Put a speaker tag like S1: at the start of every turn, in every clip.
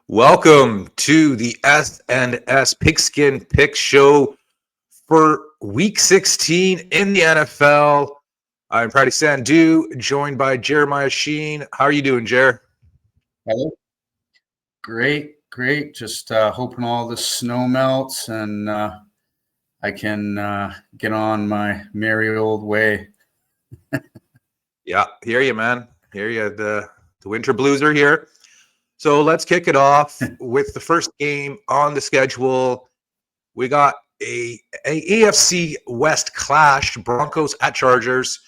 S1: Welcome to the S&S Pigskin Pick Show for Week 16 in the NFL. I'm Pratty Sandhu, joined by Jeremiah Sheen. How are you doing, Jer?
S2: Hello. Great. Just hoping all the snow melts and I can get on my merry old way.
S1: Yeah, hear you, man. Hear you. The winter blues are here. So let's kick it off with the first game on the schedule. We got a AFC West clash, Broncos at Chargers.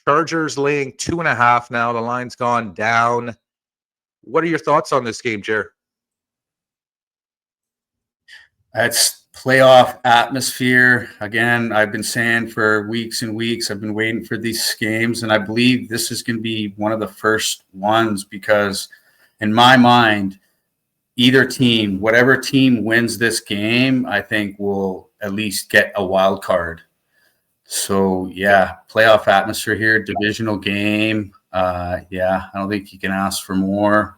S1: Chargers laying 2.5 now. The line's gone down. What are your thoughts on this game, Jer?
S2: It's playoff atmosphere. Again, I've been saying for weeks and weeks, I've been waiting for these games, and I believe this is going to be one of the first ones because in my mind, either team, whatever team wins this game, I think will at least get a wild card. So, yeah, playoff atmosphere here, divisional game. I don't think you can ask for more.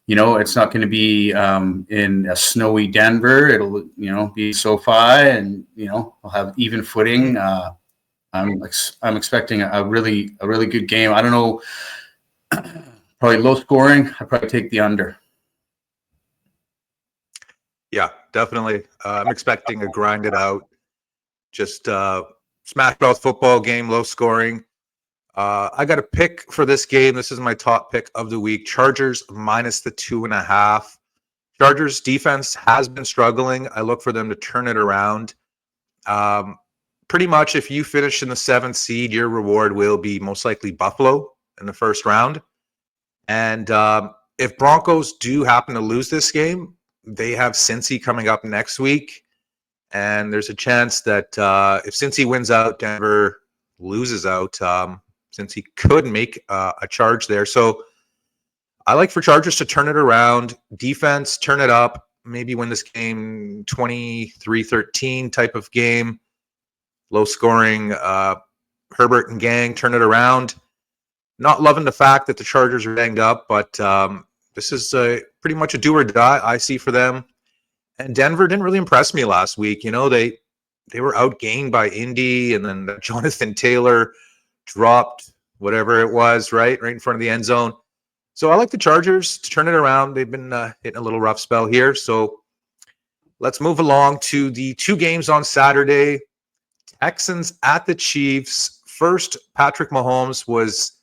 S2: It's not going to be in a snowy Denver. It'll, be SoFi and, we'll have even footing. I'm expecting a really good game. I don't know, probably low scoring. I'd probably take the under.
S1: Yeah, definitely. I'm expecting a grinded out, just smash mouth football game, low scoring. I got a pick for this game. This is my top pick of the week. Chargers minus the 2.5. Chargers defense has been struggling. I look for them to turn it around. Pretty much if you finish in the 7th seed, your reward will be most likely Buffalo in the first round. And if Broncos do happen to lose this game, they have Cincy coming up next week. And there's a chance that if Cincy wins out, Denver loses out. Since he could make a charge there. So I like for Chargers to turn it around. Defense, turn it up. Maybe win this game 23-13 type of game. Low scoring. Herbert and gang, turn it around. Not loving the fact that the Chargers are banged up, but this is pretty much a do or die I see for them. And Denver didn't really impress me last week. They were outgained by Indy, and then Jonathan Taylor dropped whatever it was, right in front of the end zone. So I like the Chargers to turn it around. They've been hitting a little rough spell here. So let's move along to the two games on Saturday. Texans at the Chiefs. First, Patrick Mahomes was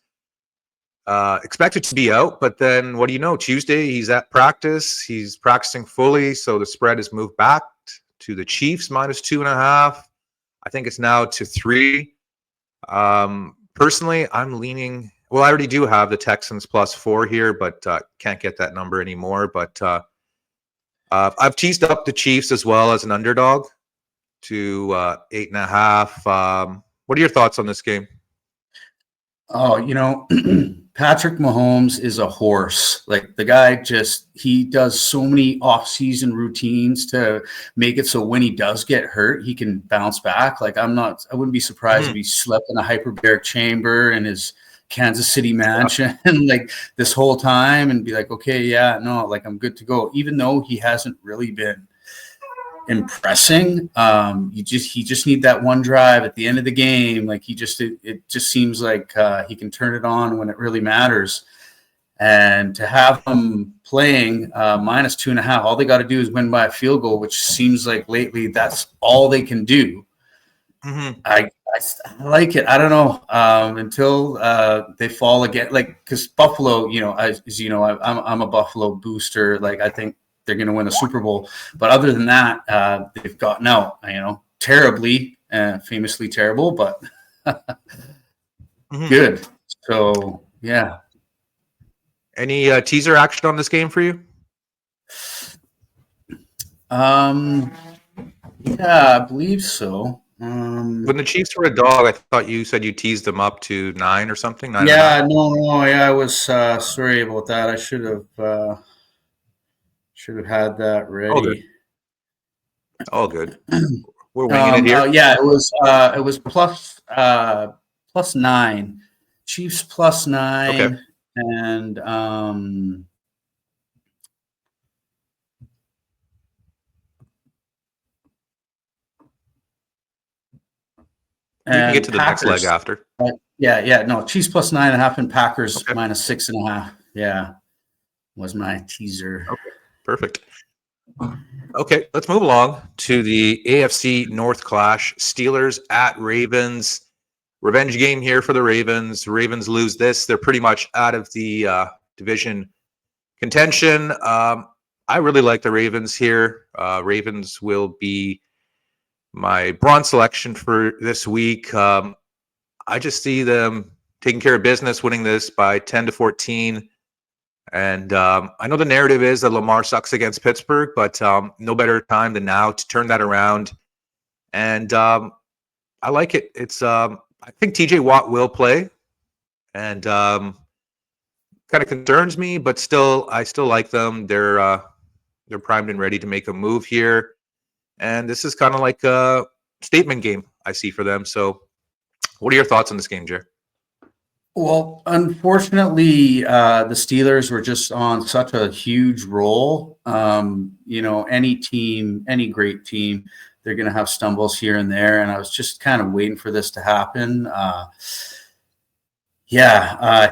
S1: expected to be out, but then what do you know? Tuesday, he's at practice. He's practicing fully, so the spread has moved back to the Chiefs minus 2.5. I think it's now to 3. Personally, I'm leaning. Well, I already do have the Texans plus 4 here, but can't get that number anymore. But I've teased up the Chiefs as well as an underdog to 8.5. What are your thoughts on this game?
S2: Oh, Patrick Mahomes is a horse. Like the guy he does so many off-season routines to make it so when he does get hurt, he can bounce back. Like I wouldn't be surprised if he slept in a hyperbaric chamber in his Kansas City mansion like this whole time and be like, okay, yeah, no, like I'm good to go. Even though he hasn't really been impressing, he just need that one drive at the end of the game. Like it just seems like he can turn it on when it really matters. And to have him playing minus 2.5, all they got to do is win by a field goal, which seems like lately that's all they can do. I like it. I don't know until they fall again. Like because Buffalo, as you know, I'm a Buffalo booster. Like I think they're going to win the Super Bowl. But other than that, they've gotten out, terribly, famously terrible, but good. So, yeah.
S1: Any teaser action on this game for you?
S2: Yeah, I believe so.
S1: When the Chiefs were a dog, I thought you said you teased them up to 9 or something. 9
S2: yeah, no. Yeah, I was sorry about that. I should have had that ready.
S1: All good. We're winging it here.
S2: Yeah, it was plus 9. Chiefs plus 9.
S1: Okay.
S2: And
S1: We can get
S2: And
S1: to the next leg
S2: Packers.
S1: after.
S2: No, Chiefs plus 9.5 and Packers
S1: Okay.
S2: minus 6.5. Yeah, was my teaser.
S1: Okay, perfect. Okay, let's move along to the AFC North clash. Steelers at Ravens. Revenge game here for the Ravens. Ravens lose this. They're pretty much out of the division contention. I really like the Ravens here. Ravens will be my bronze selection for this week. I just see them taking care of business, winning this by 10-14. And I know the narrative is that Lamar sucks against Pittsburgh, but no better time than now to turn that around. And I like it. It's I think TJ Watt will play, and kind of concerns me, but I still like them. They're primed and ready to make a move here, and this is kind of like a statement game I see for them. So, what are your thoughts on this game, Jer?
S2: Well, unfortunately, the Steelers were just on such a huge roll. Any team, any great team, they're going to have stumbles here and there. And I was just kind of waiting for this to happen. I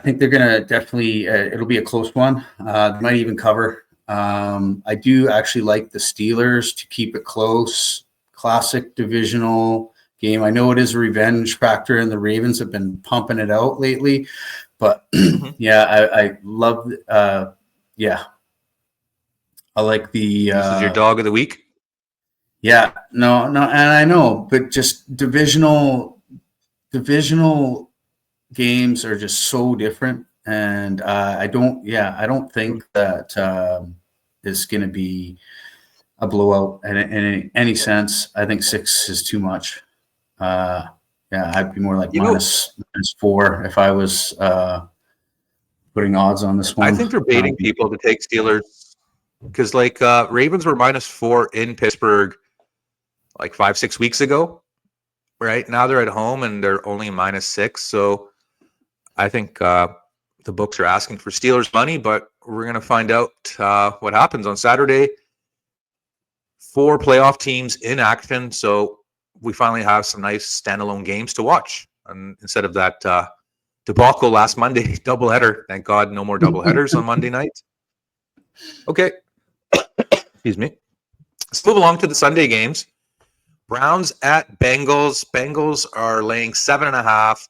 S2: think they're going to definitely, it'll be a close one. They might even cover. I do actually like the Steelers to keep it close. Classic divisional game. I know it is a revenge factor, and the Ravens have been pumping it out lately. But I love. I like the.
S1: This is your dog of the week.
S2: Yeah, no, and I know, but just divisional games are just so different, and I don't think that is going to be a blowout in any sense. I think 6 is too much. I'd be more like minus 4 if I was putting odds on this one.
S1: I think they're baiting people to take Steelers because, Ravens were -4 in Pittsburgh like 5-6 weeks ago. Right now they're at home and they're only -6. So I think the books are asking for Steelers money, but we're going to find out what happens on Saturday. 4 playoff teams in action, so we finally have some nice standalone games to watch. And instead of that debacle last Monday, doubleheader. Thank God, no more doubleheaders on Monday night. Okay, excuse me. Let's move along to the Sunday games. Browns at Bengals. Bengals are laying 7.5.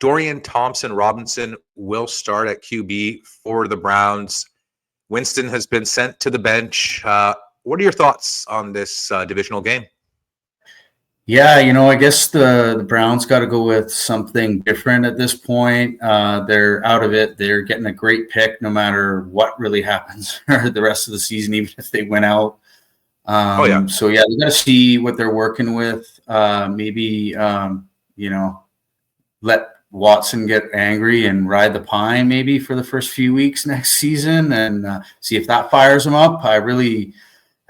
S1: Dorian Thompson-Robinson will start at QB for the Browns. Winston has been sent to the bench. What are your thoughts on this divisional game?
S2: Yeah, I guess the Browns got to go with something different at this point. They're out of it. They're getting a great pick no matter what really happens the rest of the season, even if they went out. So, they got to see what they're working with. Maybe, let Watson get angry and ride the pine maybe for the first few weeks next season and see if that fires them up.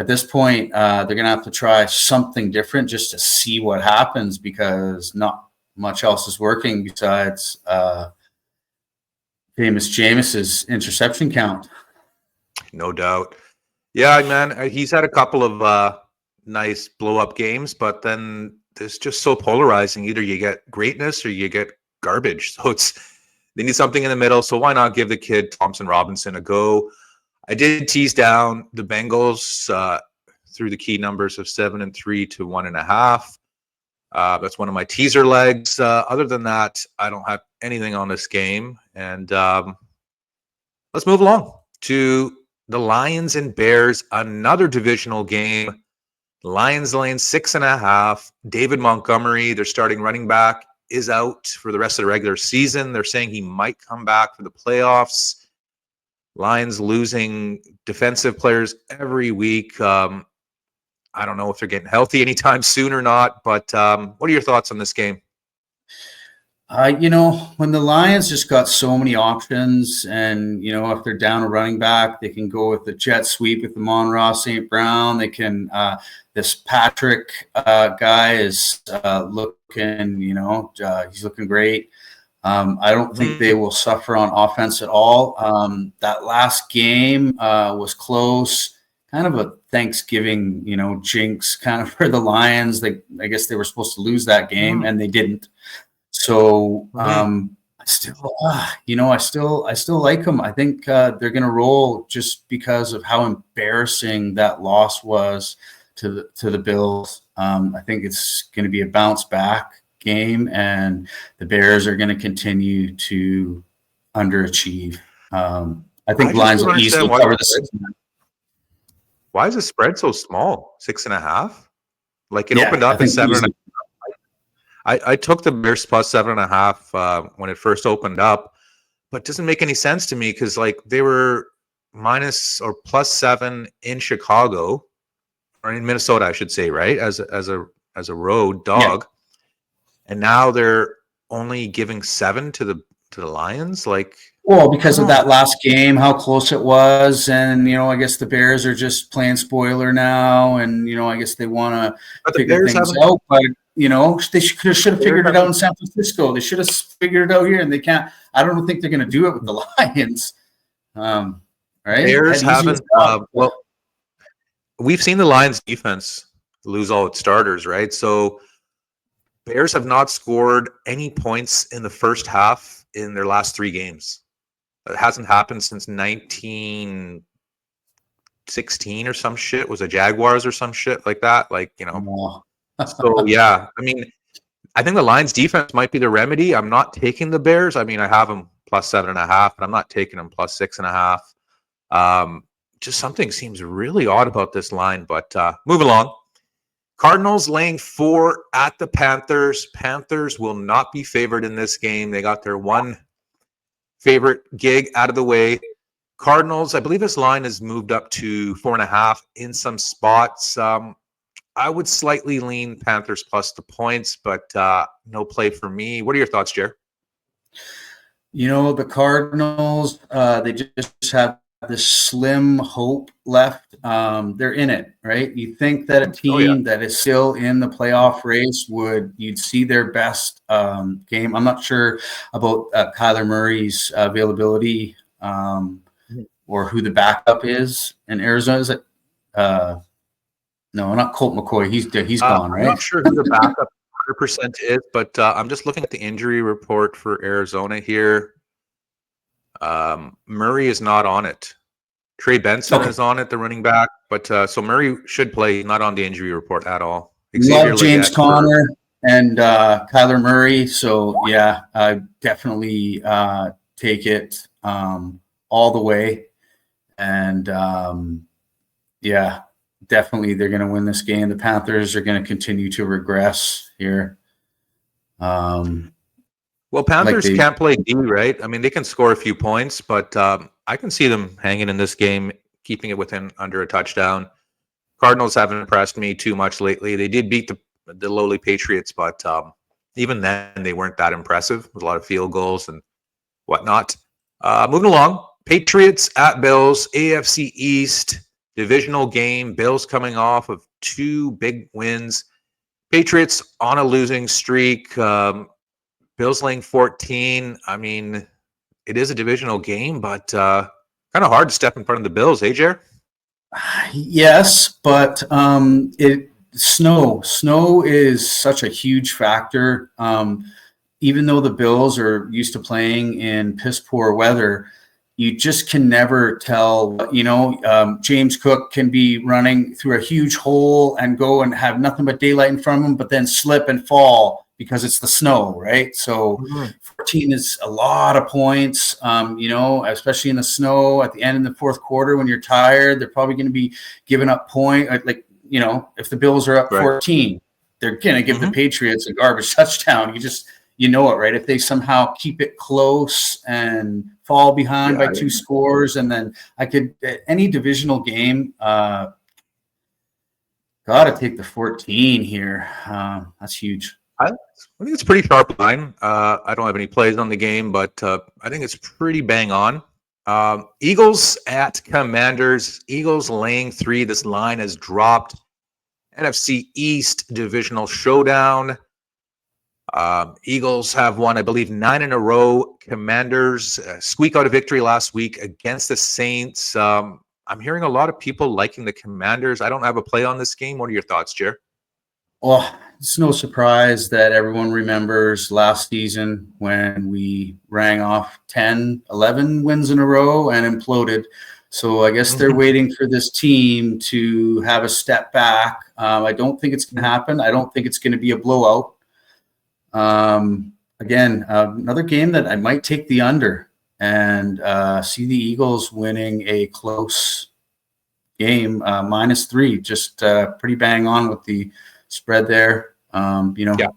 S2: At this point, they're going to have to try something different just to see what happens because not much else is working besides famous Jameis's interception count.
S1: No doubt. Yeah, man, he's had a couple of nice blow-up games, but then it's just so polarizing. Either you get greatness or you get garbage. So they need something in the middle. So why not give the kid Thompson-Robinson a go? I did tease down the Bengals through the key numbers of 7 and 3 to 1.5. That's one of my teaser legs. Other than that, I don't have anything on this game. And let's move along to the Lions and Bears, another divisional game. Lions laying 6.5. David Montgomery, their starting running back, is out for the rest of the regular season. They're saying he might come back for the playoffs. Lions losing defensive players every week. I don't know if they're getting healthy anytime soon or not, but what are your thoughts on this game?
S2: When the Lions just got so many options and, if they're down a running back, they can go with the jet sweep with the Amon-Ra St. Brown. They can, this Patrick guy is looking, he's looking great. I don't think they will suffer on offense at all. That last game was close. kind of a Thanksgiving, jinx kind of for the Lions. I guess they were supposed to lose that game and they didn't. So I still, I still like them. I think they're going to roll just because of how embarrassing that loss was to the Bills. I think it's going to be a bounce back game, and the Bears are going to continue to underachieve. I think Lions will easily cover the 6.5.
S1: Why is the spread so small? 6.5? Like it opened up at 7.5. I took the Bears plus 7.5 when it first opened up, but it doesn't make any sense to me because like they were minus or plus 7 in Chicago or in Minnesota, I should say, right? As a road dog, and now they're only giving 7 to the Lions. Like,
S2: well, because of that last game, how close it was, and I guess the Bears are just playing spoiler now, and I guess they want to figure things out, but. They should have figured it out in San Francisco. They should have figured it out here, and they can't. I don't think they're going to do it with the Lions. Right?
S1: Bears haven't. Well, we've seen the Lions defense lose all its starters, right? So Bears have not scored any points in the first half in their last 3 games. It hasn't happened since 1916 or some shit. It was a Jaguars or some shit like that. Like, So, yeah, I mean, I think the Lions defense might be the remedy. I'm not taking the Bears. I mean, I have them plus 7.5, but I'm not taking them plus 6.5. Just something seems really odd about this line, but move along. Cardinals laying 4 at the Panthers. Panthers will not be favored in this game. They got their one favorite gig out of the way. Cardinals, I believe this line has moved up to 4.5 in some spots. I would slightly lean Panthers plus the points, but no play for me. What are your thoughts, Jer?
S2: The Cardinals, they just have this slim hope left. They're in it, right? You think that a team that is still in the playoff race you'd see their best game. I'm not sure about Kyler Murray's availability or who the backup is in Arizona. Is it? No, not Colt McCoy. He's gone, right?
S1: I'm not sure who the backup 100% is, but I'm just looking at the injury report for Arizona here. Murray is not on it. Trey Benson is on it, the running back, but so Murray should play. He's not on the injury report at all.
S2: Love James Conner and Kyler Murray. So yeah, I definitely take it all the way, and definitely they're going to win this game. The Panthers are going to continue to regress here.
S1: Well, Panthers can't play D, right? I mean, they can score a few points, but I can see them hanging in this game, keeping it under a touchdown. Cardinals haven't impressed me too much lately. They did beat the lowly Patriots, but even then they weren't that impressive. With a lot of field goals and whatnot. Moving along, Patriots at Bills, AFC East. Divisional game. Bills coming off of 2 big wins. Patriots on a losing streak. Bills laying 14. I mean, it is a divisional game, but kind of hard to step in front of the Bills, Jer?
S2: Yes, but snow is such a huge factor. Even though the Bills are used to playing in piss poor weather, you just can never tell. James Cook can be running through a huge hole and go and have nothing but daylight in front of him, but then slip and fall because it's the snow, right? So 14 is a lot of points, especially in the snow at the end in the fourth quarter when you're tired. They're probably going to be giving up if the Bills are up 14, they're going to give the Patriots a garbage touchdown. You know it, right? If they somehow keep it close and fall behind by 2 scores, and then any divisional game, got to take the 14 here. That's huge.
S1: I think it's a pretty sharp line. I don't have any plays on the game, but I think it's pretty bang on. Eagles at Commanders. Eagles laying 3. This line has dropped. NFC East divisional showdown. Eagles have won, I believe, 9 in a row. Commanders squeak out a victory last week against the Saints. I'm hearing a lot of people liking the Commanders. I don't have a play on this game. What are your thoughts, Jer?
S2: Well, it's no surprise that everyone remembers last season when we rang off 10, 11 wins in a row and imploded. So I guess they're waiting for this team to have a step back. I don't think it's going to happen. I don't think it's going to be a blowout. Again, another game that I might take the under and see the Eagles winning a close game, -3, just pretty bang on with the spread there.
S1: Yeah,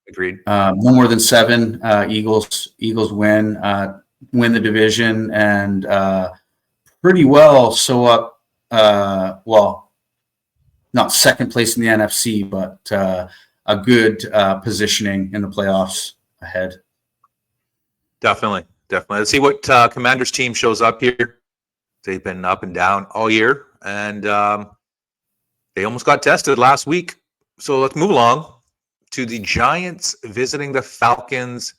S1: agreed.
S2: No more than 7. Eagles win the division and pretty well sew up. Well, not second place in the NFC, but a good positioning in the playoffs ahead.
S1: Definitely. Let's see what Commanders team shows up here. They've been up and down all year, and they almost got tested last week. So let's move along to the Giants visiting the Falcons.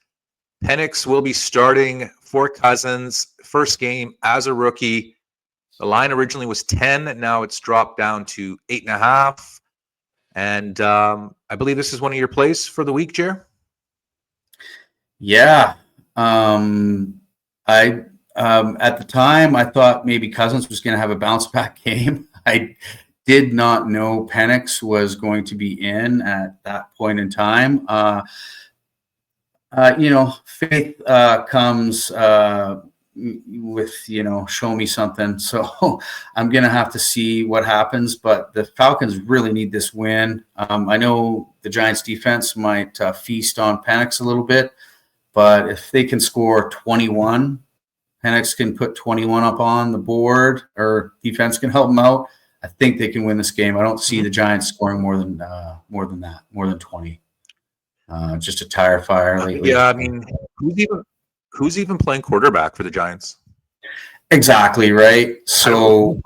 S1: Penix will be starting for Cousins. First game as a rookie. The line originally was 10. Now it's dropped down to 8.5. And I believe this is one of your plays for the week, Jer.
S2: Yeah. I at the time I thought maybe Cousins was going to have a bounce back game. I did not know Penix was going to be in at that point in time. Faith comes with, show me something. So I'm going to have to see what happens, but the Falcons really need this win. I know the Giants defense might feast on Penix a little bit, but if they can score 21, Penix can put 21 up on the board, or defense can help them out, I think they can win this game. I don't see the Giants scoring more than 20. Just a tire fire lately.
S1: Yeah, I mean, who's even playing quarterback for the Giants?
S2: Exactly, right. So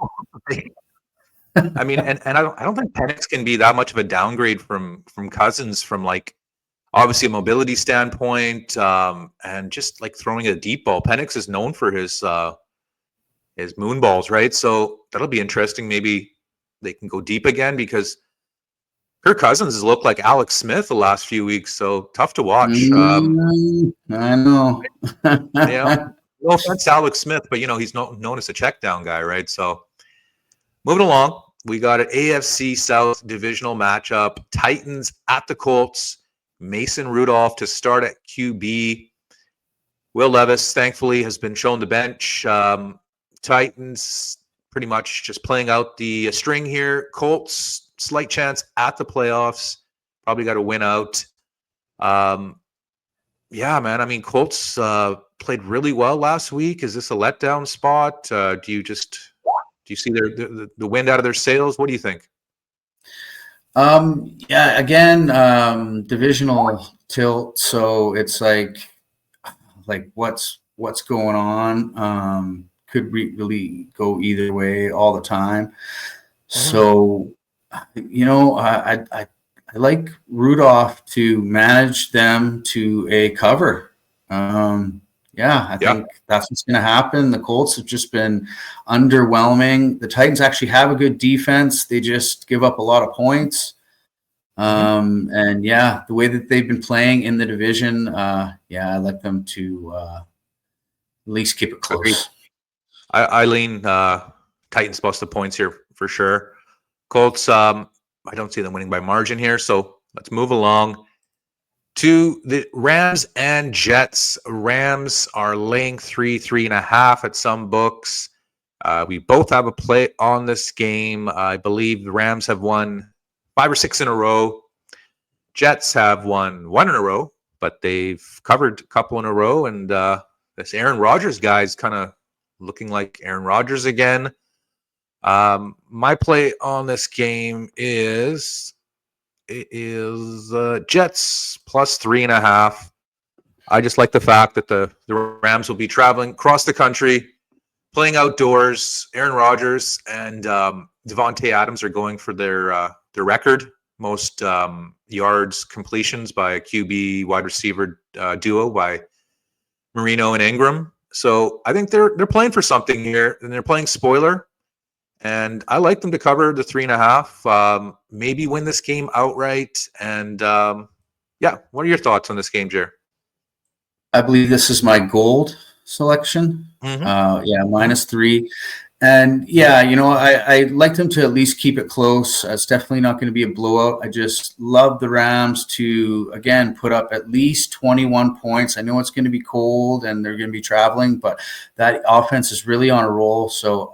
S1: I mean, and I don't think Penix can be that much of a downgrade from Cousins from like obviously a mobility standpoint, and just like throwing a deep ball. Penix is known for his moon balls, right? So that'll be interesting. Maybe they can go deep again because Kirk Cousins has looked like Alex Smith the last few weeks, so tough to watch.
S2: I know.
S1: No offense to Alex Smith, but he's known as a check down guy, right? So moving along, we got an AFC South divisional matchup. Titans at the Colts. Mason Rudolph to start at QB. Will Levis, thankfully, has been shown the bench. Titans pretty much just playing out the string here. Colts, slight chance at the playoffs. Probably got to win out. Yeah, man. I mean, Colts played really well last week. Is this a letdown spot? Do you see the wind out of their sails? What do you think?
S2: Yeah, again, divisional tilt. So it's like what's going on? Could really go either way all the time. So, I like Rudolph to manage them to a cover. I think that's what's going to happen. The Colts have just been underwhelming. The Titans actually have a good defense. They just give up a lot of points. And the way that they've been playing in the division, I like them to at least keep it close.
S1: Agreed. I lean Titans plus the points here for sure. Colts, I don't see them winning by margin here, so let's move along to the Rams and Jets. Rams are laying 3.5 at some books. We both have a play on this game. I believe the Rams have won 5 or 6 in a row. Jets have won 1 in a row, but they've covered a couple in a row. And this Aaron Rodgers guy is kind of looking like Aaron Rodgers again. My play on this game is Jets plus 3.5. I just like the fact that the Rams will be traveling across the country, playing outdoors. Aaron Rodgers and Devontae Adams are going for their record most yards completions by a QB wide receiver duo by Marino and Ingram. So I think they're playing for something here, and they're playing spoiler. And I like them to cover the 3.5, maybe win this game outright. And yeah, what are your thoughts on this game, Jer?
S2: I believe this is my gold selection.
S1: Mm-hmm.
S2: Yeah,
S1: Mm-hmm.
S2: -3. And yeah, I like them to at least keep it close. It's definitely not going to be a blowout. I just love the Rams to, again, put up at least 21 points. I know it's going to be cold and they're going to be traveling, but that offense is really on a roll. So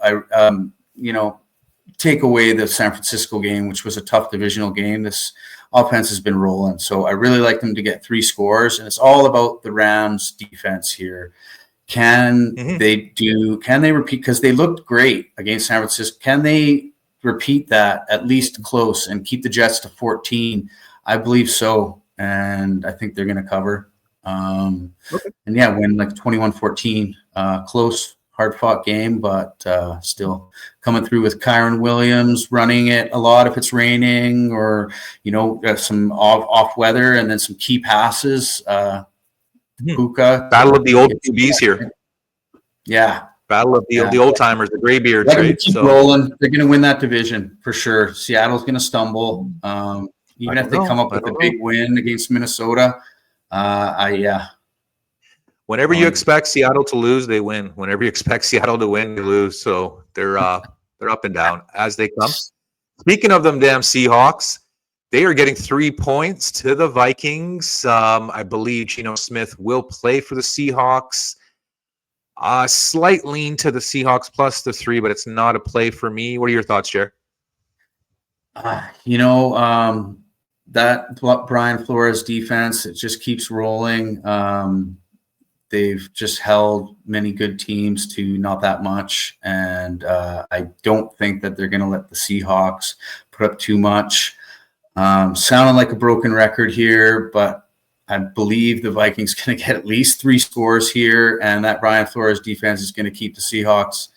S2: take away the San Francisco game, which was a tough divisional game. This offense has been rolling. So I really like them to get 3 scores, and it's all about the Rams defense here. Can
S1: Mm-hmm.
S2: they repeat, because they looked great against San Francisco. Can they repeat that at least close and keep the Jets to 14? I believe so. And I think they're going to cover.
S1: Okay.
S2: And yeah, win like 21-14, close, hard fought game, but still coming through with Kyron Williams running it a lot if it's raining or, some off weather, and then some key passes. Puka.
S1: Battle of the old QBs here.
S2: Yeah.
S1: Battle of the old timers, the graybeards,
S2: Let them
S1: right?
S2: keep rolling. They're going to win that division for sure. Seattle's going to stumble. Even if they come up with a big win against Minnesota.
S1: Whenever you expect Seattle to lose, they win. Whenever you expect Seattle to win, they lose. So they're up and down as they come. Speaking of them damn Seahawks, they are getting 3 points to the Vikings. I believe Geno Smith will play for the Seahawks. Slight lean to the Seahawks plus the 3, but it's not a play for me. What are your thoughts, Jer?
S2: That Brian Flores defense, it just keeps rolling. They've just held many good teams to not that much. And I don't think that they're going to let the Seahawks put up too much. Sounding like a broken record here, but I believe the Vikings going to get at least 3 scores here. And that Brian Flores defense is going to keep the Seahawks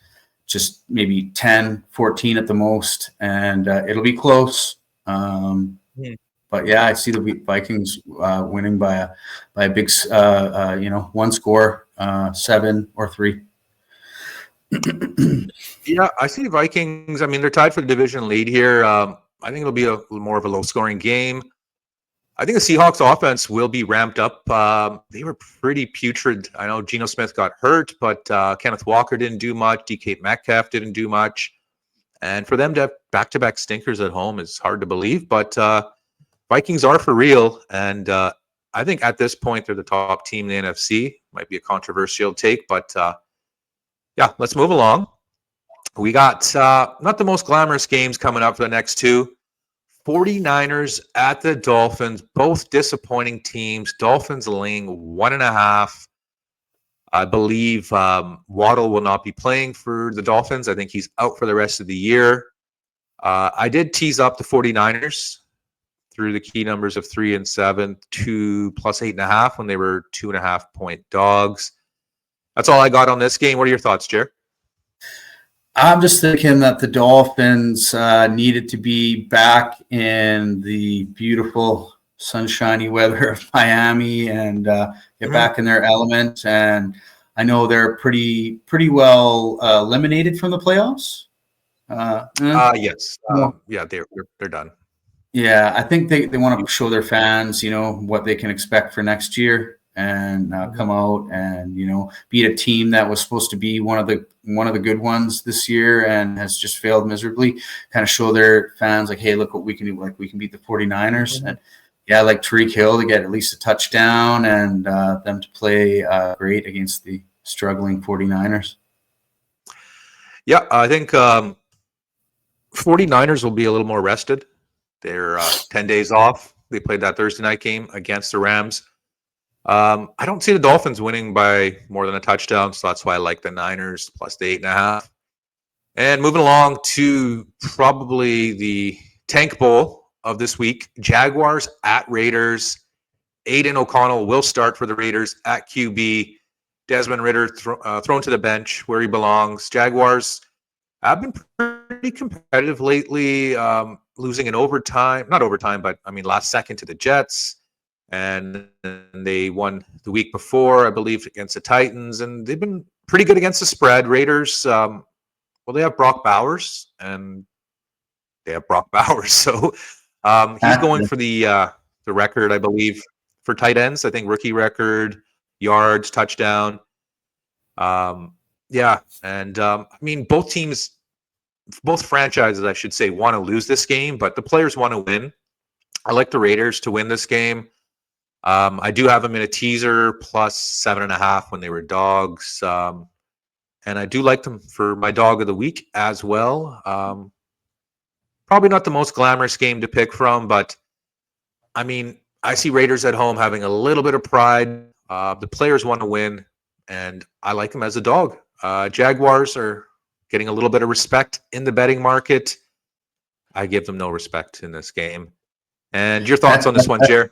S2: just maybe 10-14 at the most. And it'll be close. But yeah, I see the Vikings winning by a big, 1 score, 7 or 3.
S1: Yeah, I see the Vikings. I mean, they're tied for the division lead here. I think it'll be a more of a low-scoring game. I think the Seahawks offense will be ramped up. They were pretty putrid. I know Geno Smith got hurt, but Kenneth Walker didn't do much. DK Metcalf didn't do much. And for them to have back-to-back stinkers at home is hard to believe. But Vikings are for real. And I think at this point, they're the top team in the NFC. Might be a controversial take, but yeah, let's move along. We got not the most glamorous games coming up for the next 2. 49ers at the Dolphins, both disappointing teams. Dolphins laying 1.5. I believe Waddle will not be playing for the Dolphins. I think he's out for the rest of the year. I did tease up the 49ers through the key numbers of 3 and 7 to plus 8.5 when they were 2.5-point dogs. That's all I got on this game. What are your thoughts, Jer?
S2: I'm just thinking that the Dolphins needed to be back in the beautiful sunshiny weather of Miami and get back in their element. And I know they're pretty well eliminated from the playoffs.
S1: Yes. Yeah, they're done.
S2: Yeah, I think they want to show their fans, what they can expect for next year, and come out and beat a team that was supposed to be one of the good ones this year and has just failed miserably. Kind of show their fans like, hey, look what we can do. Like, we can beat the 49ers. And yeah, like Tariq Hill to get at least a touchdown and them to play great against the struggling 49ers.
S1: Yeah, I think 49ers will be a little more rested. They're 10 days off. They played that Thursday night game against the Rams. I don't see the Dolphins winning by more than a touchdown, so that's why I like the Niners plus the 8.5. And moving along to probably the tank bowl of this week, Jaguars at Raiders. Aiden O'Connell will start for the Raiders at QB. Desmond Ridder thrown to the bench where he belongs. Jaguars have been pretty competitive lately, losing in overtime. Not overtime, but I mean last second to the Jets. And they won the week before, I believe, against the Titans. And they've been pretty good against the spread. Raiders, Well, they have Brock Bowers, and they have Brock Bowers. So he's going for the record, I believe, for tight ends. I think rookie record, yards, touchdown. Yeah, and I mean, both teams, both franchises, I should say, want to lose this game, but the players want to win. I like the Raiders to win this game. I do have them in a teaser plus 7.5 when they were dogs. And I do like them for my dog of the week as well. Probably not the most glamorous game to pick from, but I mean, I see Raiders at home having a little bit of pride. The players want to win, and I like them as a dog. Jaguars are getting a little bit of respect in the betting market. I give them no respect in this game. And your thoughts on this one, Jer?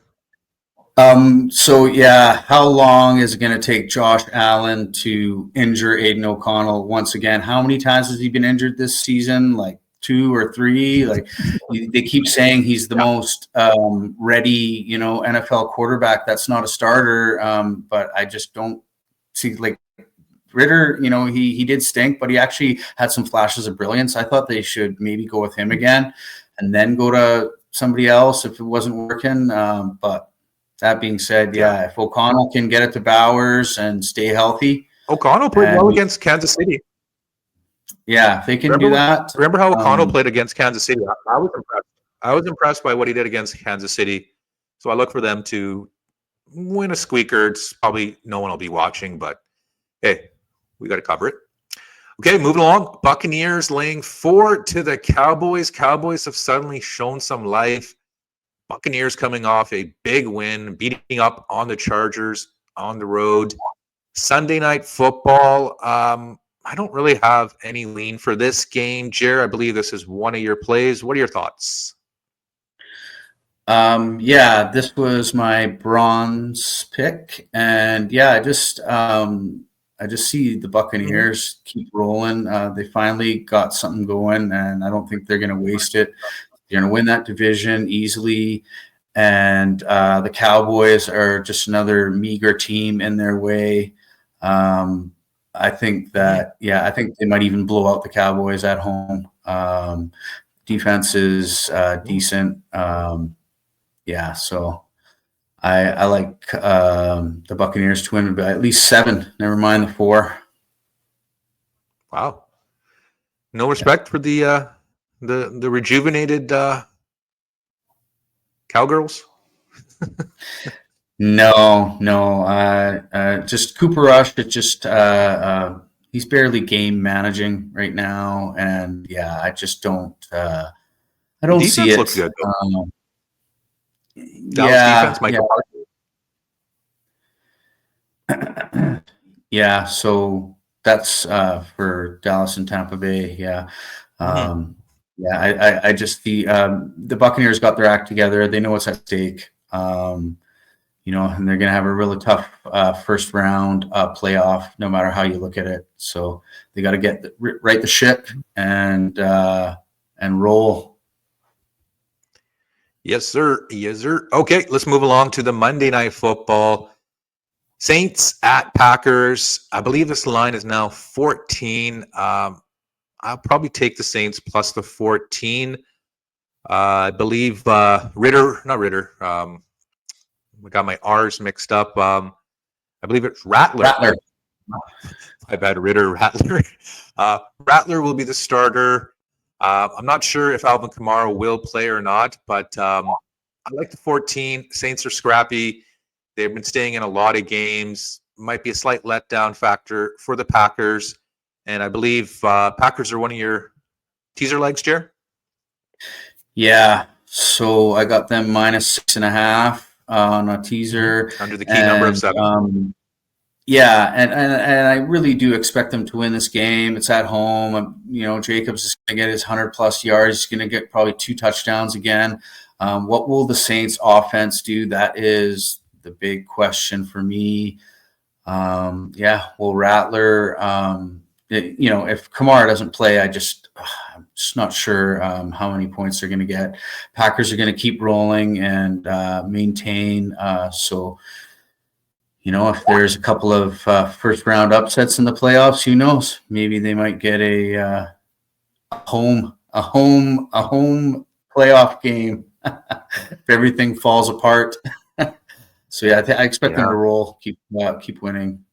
S2: So yeah, how long is it going to take Josh Allen to injure Aiden O'Connell once again? How many times has he been injured this season? Like 2 or 3? Like they keep saying he's the most ready, NFL quarterback. That's not a starter. But I just don't see, like, Ritter, he did stink, but he actually had some flashes of brilliance. I thought they should maybe go with him again and then go to somebody else if it wasn't working. But that being said, yeah, if O'Connell can get it to Bowers and stay healthy.
S1: O'Connell played well against Kansas City.
S2: Yeah, if they can do that.
S1: Remember how O'Connell played against Kansas City? I was impressed. I was impressed by what he did against Kansas City. So I look for them to win a squeaker. It's probably no one will be watching, but hey, we got to cover it. Okay, moving along. Buccaneers laying 4 to the Cowboys. Cowboys have suddenly shown some life. Buccaneers coming off a big win, beating up on the Chargers on the road. Sunday Night Football. I don't really have any lean for this game, Jer. I believe this is one of your plays. What are your thoughts?
S2: Yeah, this was my bronze pick, and yeah, I just see the Buccaneers keep rolling. They finally got something going, and I don't think they're going to waste it. They're going to win that division easily, and the Cowboys are just another meager team in their way. I think that, I think they might even blow out the Cowboys at home. Defense is decent. So I like the Buccaneers to win by at least 7. Never mind the 4.
S1: Wow. No respect for the rejuvenated Cowgirls?
S2: No. Just Cooper Rush. It's just he's barely game managing right now, and I just don't. I don't see it.
S1: Looks good, though. Dallas defense might go
S2: hard. So that's for Dallas and Tampa Bay. I just the Buccaneers got their act together. They know what's at stake. And they're going to have a really tough first round playoff, no matter how you look at it. So they got to right the ship and roll.
S1: Yes, sir. Yes, sir. Okay, let's move along to the Monday Night Football. Saints at Packers. I believe this line is now 14. I'll probably take the Saints plus the 14. I believe Ritter. We got my R's mixed up. I believe it's Rattler. I've had Rattler. Rattler will be the starter. I'm not sure if Alvin Kamara will play or not, but I like the 14. Saints are scrappy. They've been staying in a lot of games. Might be a slight letdown factor for the Packers. And I believe Packers are one of your teaser legs, Jer?
S2: Yeah. So I got them minus 6.5 on a teaser.
S1: Under the key number of 7.
S2: And I really do expect them to win this game. It's at home. Jacobs is going to get his 100+ yards. He's going to get probably 2 touchdowns again. What will the Saints offense do? That is the big question for me. Will Rattler, if Kamara doesn't play, I'm just not sure how many points they're going to get. Packers are going to keep rolling and maintain. If there's a couple of first round upsets in the playoffs, who knows? Maybe they might get a a home playoff game if everything falls apart. So yeah, I expect them to roll, keep winning.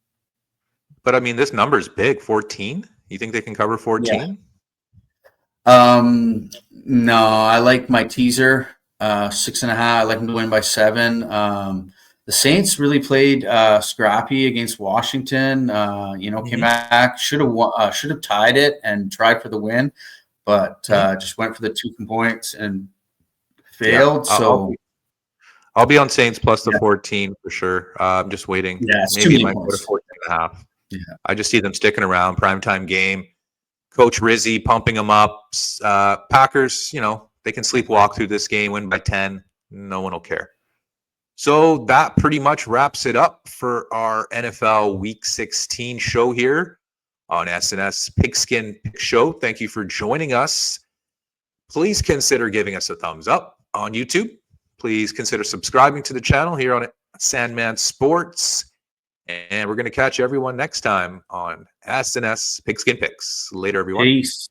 S1: But I mean, this number is big. 14. You think they can cover 14?
S2: No, I like my teaser 6.5. I like them to win by 7. The Saints really played scrappy against Washington. Came back, should have tied it and tried for the win, but just went for the 2 points and failed. So
S1: I'll be on Saints plus the 14 for sure. I'm just waiting.
S2: Yeah, it's
S1: maybe
S2: too
S1: it
S2: many
S1: might go to
S2: points.
S1: 14.5.
S2: Yeah.
S1: I just see them sticking around. Primetime game. Coach Rizzi pumping them up. Packers, they can sleepwalk through this game, win by 10. No one will care. So that pretty much wraps it up for our NFL Week 16 show here on SNS Pigskin Pick Show. Thank you for joining us. Please consider giving us a thumbs up on YouTube. Please consider subscribing to the channel here on Sandman Sports. And we're going to catch everyone next time on SNS Pigskin Picks. Later, everyone.
S2: Peace.